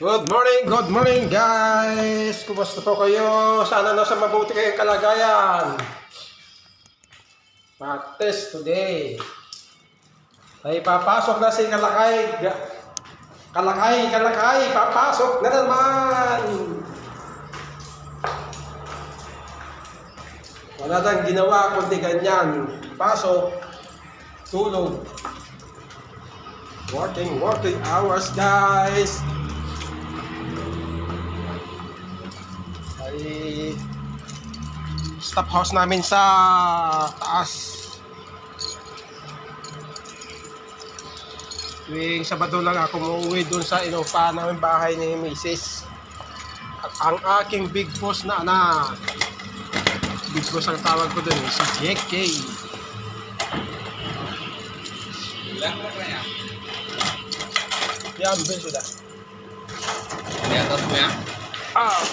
Good morning guys! Kumusta po kayo? Sana nasa mabuti kayong kalagayan. Martes today. Ay papasok na si Kalakay. Kalakay, papasok na naman. Wala nang ginawa kundi ganyan. Pasok, tulog. Working hours guys. Ay stop house namin sa taas. Tuwing Sabado lang ako umuwi doon sa inupa namin bahay ni Mrs. At ang aking big boss na anak. Big boss ang tawag ko doon, si JK. Yan, Ben sudah. Di atas mo yan? Ah.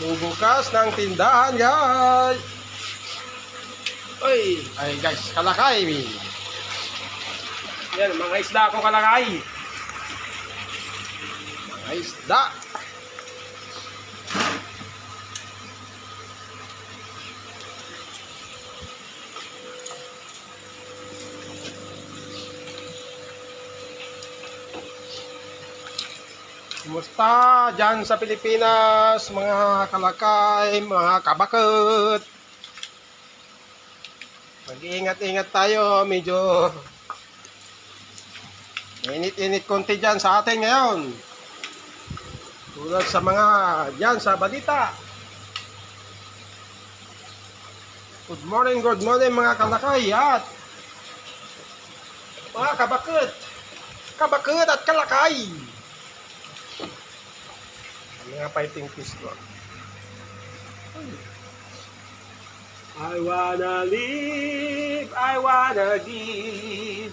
Bubukas ng tindahan guys. Ay guys, Kalakay. Yan, mga isda ako Kalakay. Mga isda. Kumusta dyan sa Pilipinas, mga Kalakay, mga kabakot? Mag-iingat-ingat tayo, medyo init-init konti dyan sa atin ngayon. Tulad sa mga dyan sa balita. Good morning mga Kalakay at mga kabakot. Kabakot at Kalakay. Mga fighting fish ko. I wanna live, I wanna give.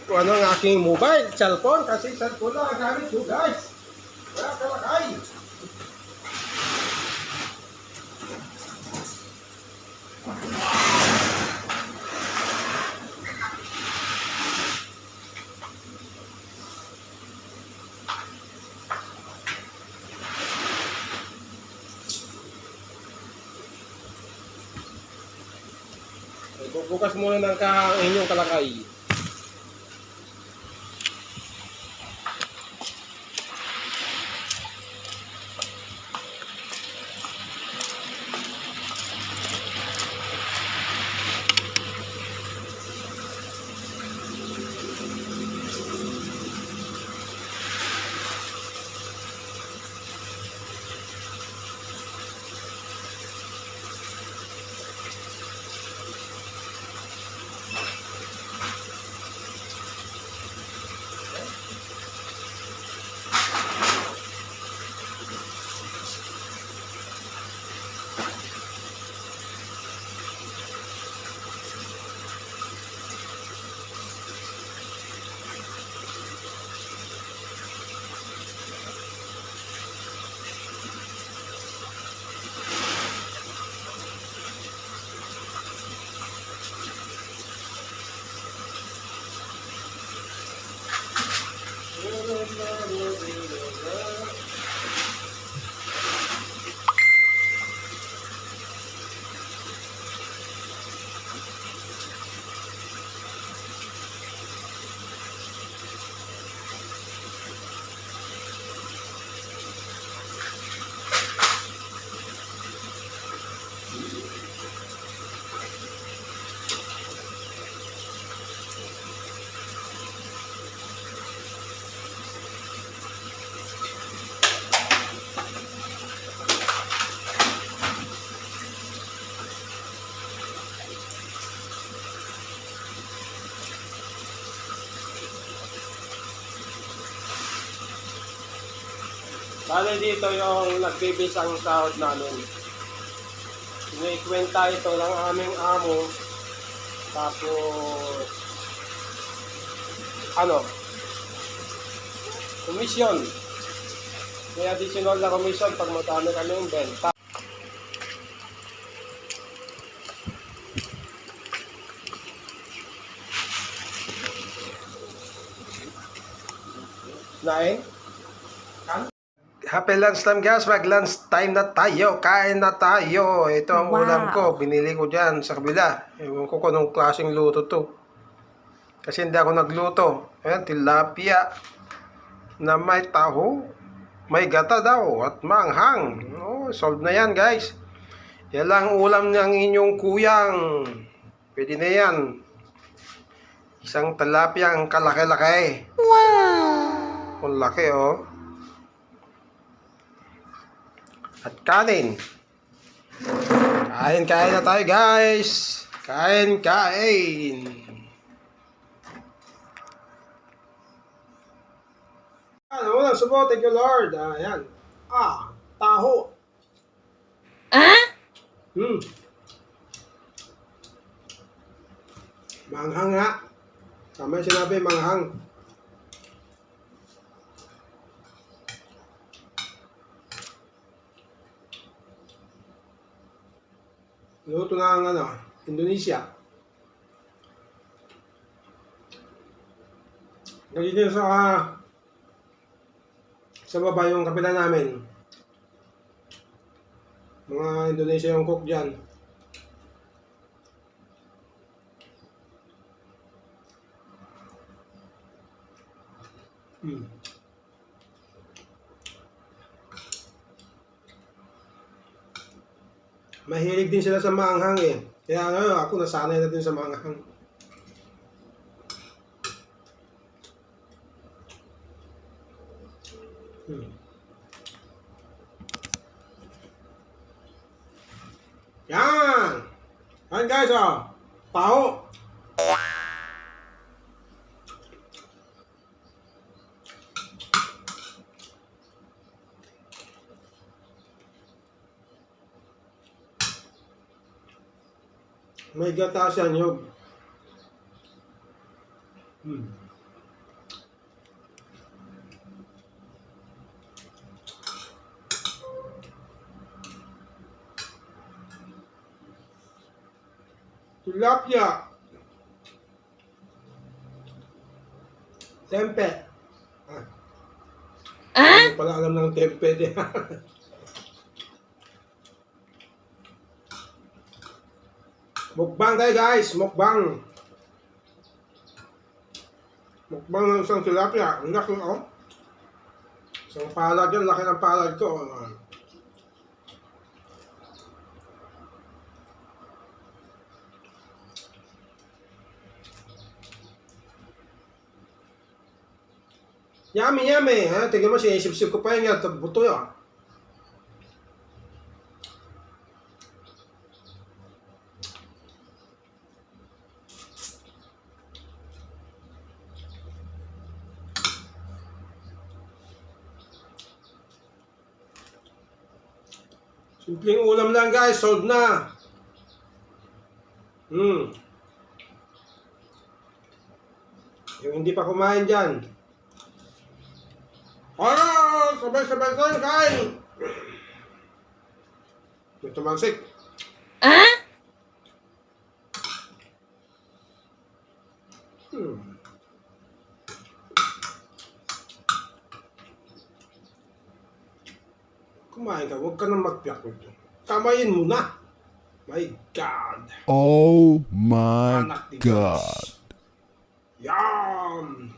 Ano ang aking mobile, cellphone, kasi cellphone lang ang gamit ko guys. Wala Kalakay. Bukas muna ng inyong Kalakay. Bale dito yung nagbibis ang sahod namin. Inikwenta ito ng aming amo Tapos, ano, commission. May additional na commission pag magkano kami yung benta. Nain? Happy lunch time guys, mag-lunch time na tayo, kain na tayo. Ito ang ulam ko, binili ko dyan sa kabila. Ewan ko kung anong klaseng luto to. Kasi hindi ako nagluto. Ayan, tilapia na may taho, may gata daw at manghang. Oh, solved na yan guys. Yan lang ulam ng inyong kuyang. Pwede na yan. Isang tilapia ang kalaki-laki. Wow! Ang laki oh. At kanin. Kain na tayo guys. Kain. Ano mo lang subo, thank you Lord. Ayan. Taho. Manghang nga. Tama yung sinabi, manghang. Luto ng Indonesia. Ganyan din sa baba yung kapitan namin. Mga Indonesia yung cook dyan. Mahilig din sila sa maanghang eh. Kaya ngayon ako nasanay na din sa maanghang. Yan! Yan guys taho. May gata siya niyog. Tilapia. Tempe. Hindi pala alam ng tempe din. Mukbang tayo guys, mukbang. Mukbang ng isang tilapia. Ang laki Isang palad yan, laki ng palad ko. Yummy. Tingnan mo, sinisip-sip ko pa yun yan. Buto yun. Simpleng ulam lang guys, sold na. Yung hindi pa kumain dyan. Sabay-sabay tayo kain. May tumansik. Kumain ka, huwag ka nang magpiyak nito. Kamayin mo na. My God. Oh my God. Yum.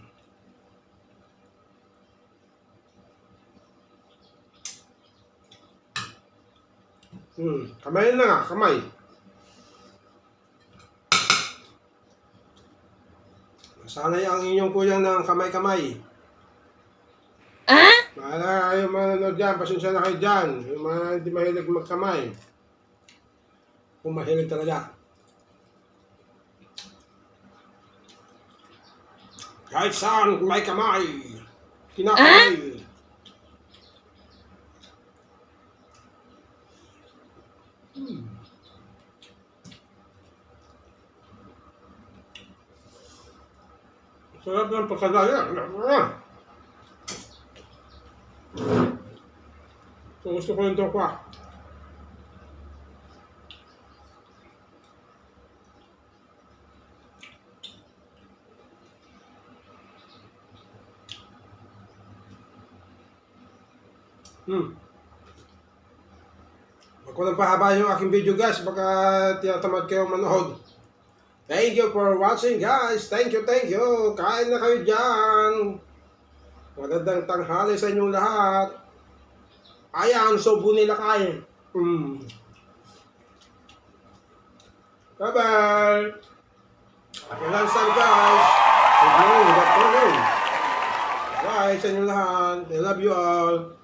Kamay na nga, kamay. Sanay ang inyong kuyang ng kamay-kamay. Mahala yung manonood dyan, pasensya na kayo dyan. Yung mga hindi mahilig magkamay. Kung mahilig talaga. Kahit saan may kamay. Kinakamay. Sarap ng pagkagaya. So, gusto ko yung tokwa. Huwag ko nang pahaba yung aking video guys, baka tinatamad kayo manood. Thank you for watching guys. Thank you, thank you. Kain na kayo dyan. Magandang tanghali sa inyong lahat. Ayan, sobo nila kain. Bye-bye. Happy lunchtime guys. Good morning, good afternoon. Bye sa inyong lahat. I love you all.